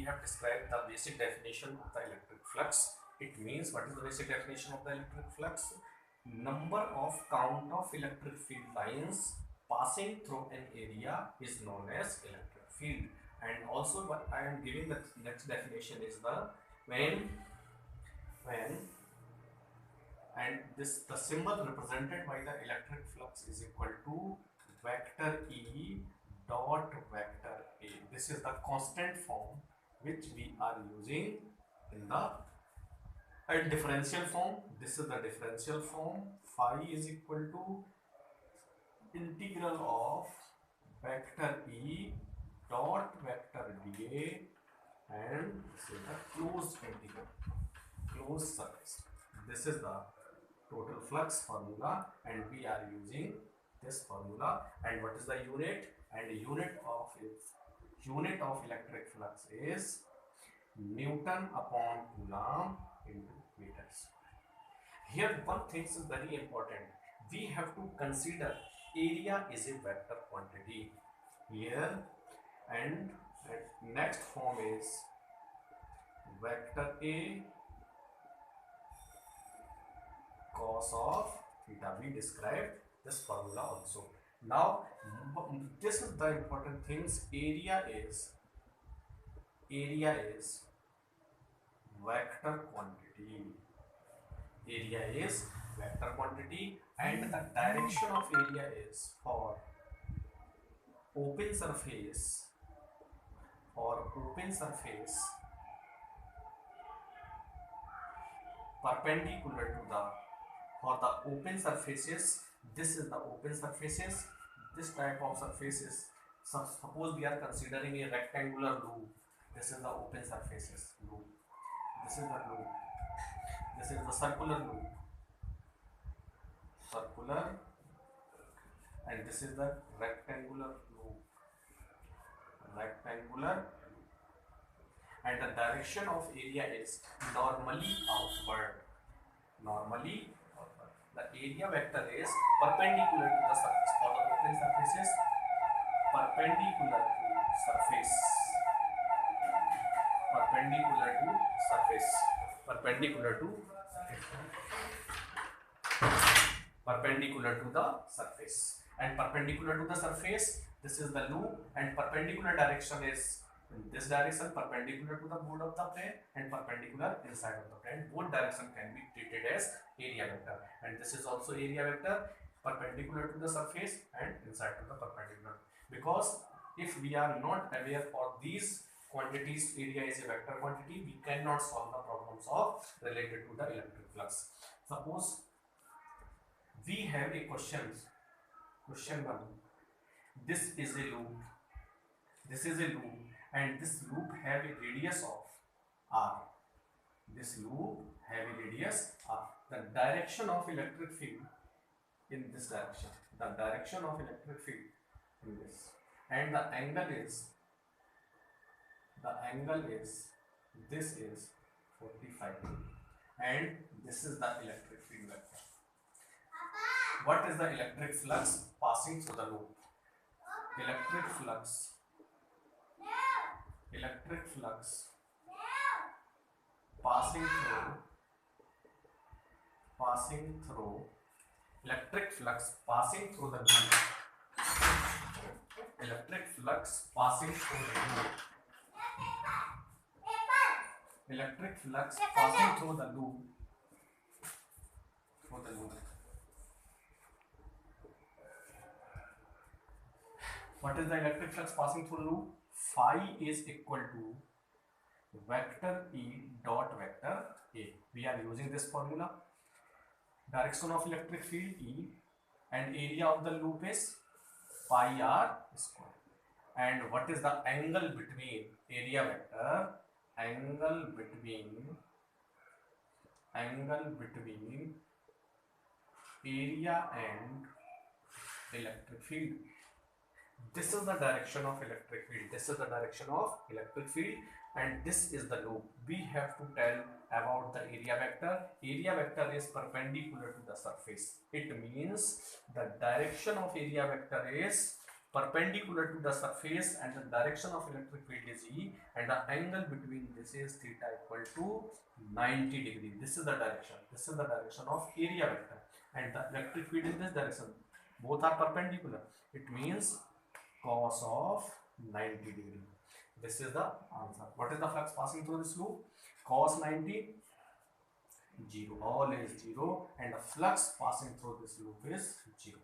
have described the basic definition of the electric flux. It means, what is the basic definition of the electric flux? Number of count of electric field lines passing through an area is known as electric field. And also what I am giving the next definition is the when and this the symbol represented by the electric flux is equal to vector E dot vector A. This is the constant form which we are using in the differential form. This is the differential form. Phi is equal to integral of vector E dot vector dA, and this is the closed integral, closed surface. This is the total flux formula, and we are using this formula. And what is the unit? And unit of electric flux is Newton upon Coulomb into meters. Here one thing is very important. We have to consider area is a vector quantity here, and next form is vector A cos of theta. We described this formula also. Now this is the important things. Area is vector quantity. Area is vector quantity, and the direction of area is for open surface perpendicular to the open surfaces. This is the open surfaces. This type of surfaces, suppose we are considering a rectangular loop. This is the open surfaces loop. This is the loop. This is the circular loop. And this is the rectangular loop. And the direction of area is normally outward. The area vector is perpendicular to the surface. For the open surfaces, perpendicular to the surface, and perpendicular to the surface, this is the loop, and perpendicular direction is in this direction, perpendicular to the board of the plane, and perpendicular inside of the plane. Both direction can be treated as area vector, and this is also area vector, perpendicular to the surface and inside to the perpendicular. Because if we are not aware of these quantities, area is a vector quantity, we cannot solve the problems of related to the electric flux. Suppose we have a question 1. This is a loop, and this loop have a radius of r. The direction of electric field in this direction. And the angle is this is 45, and this is the electric field vector. What is the electric flux passing through the loop? Electric flux passing through the loop. Electric flux passing through the loop. What is the electric flux passing through the loop? Phi is equal to vector E dot vector A. We are using this formula. Direction of electric field E, and area of the loop is pi r square. And what is the angle between area vector? Angle between area and electric field. This is the direction of electric field. And this is the loop. We have to tell about the area vector. Area vector is perpendicular to the surface. It means the direction of area vector is perpendicular to the surface and the direction of electric field is E, and the angle between this is theta equal to 90 degree. This is the direction. This is the direction of area vector, and the electric field in this direction. Both are perpendicular. It means cos of 90 degree. This is the answer. What is the flux passing through this loop? Cos 90, 0. All is 0, and the flux passing through this loop is 0.